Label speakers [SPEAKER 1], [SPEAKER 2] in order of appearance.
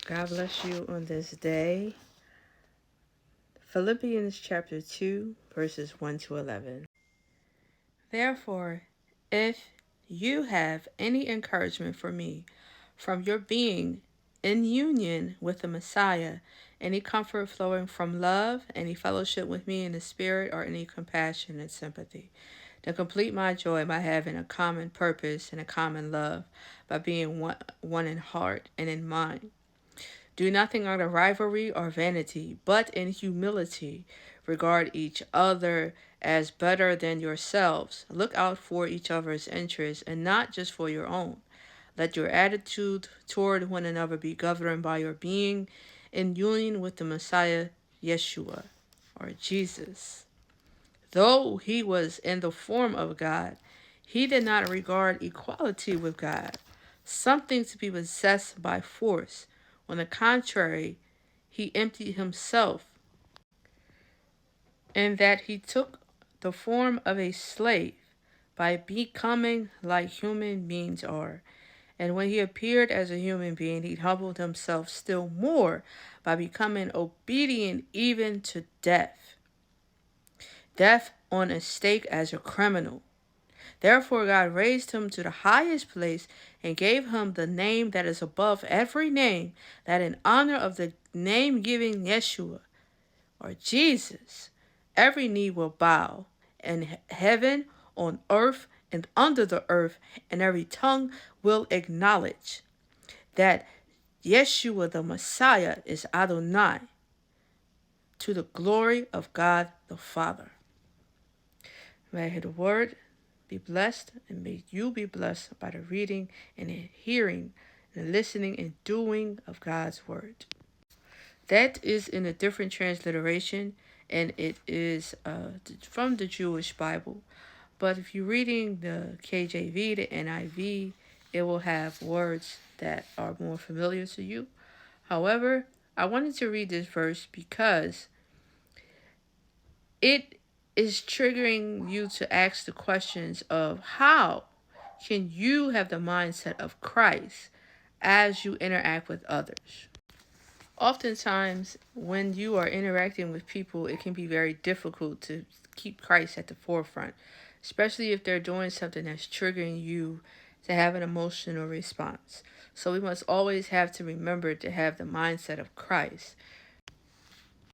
[SPEAKER 1] God bless you on this day. Philippians chapter 2, verses 1 to 11. Therefore, if you have any encouragement for me from your being in union with the Messiah, any comfort flowing from love, any fellowship with me in the Spirit, or any compassion and sympathy, to complete my joy by having a common purpose and a common love, by being one in heart and in mind. Do nothing out of rivalry or vanity, but in humility regard each other as better than yourselves. Look out for each other's interests and not just for your own. Let your attitude toward one another be governed by your being in union with the Messiah, Yeshua, or Jesus. Though he was in the form of God, he did not regard equality with God something to be possessed by force. On the contrary, he emptied himself in that he took the form of a slave by becoming like human beings are. And when he appeared as a human being, he humbled himself still more by becoming obedient even to death. Death on a stake as a criminal. Therefore God raised him to the highest place and gave him the name that is above every name, that in honor of the name given Yeshua, or Jesus, every knee will bow in heaven, on earth, and under the earth, and every tongue will acknowledge that Yeshua the Messiah is Adonai, to the glory of God the Father. May I hear the word be blessed, and may you be blessed by the reading and the hearing and the listening and doing of God's word. That is in a different transliteration, and it is from the Jewish Bible. But if you're reading the KJV, the NIV, it will have words that are more familiar to you. However, I wanted to read this verse because it is triggering you to ask the questions of how can you have the mindset of Christ as you interact with others. Oftentimes, when you are interacting with people, it can be very difficult to keep Christ at the forefront, especially if they're doing something that's triggering you to have an emotional response. So we must always have to remember to have the mindset of Christ.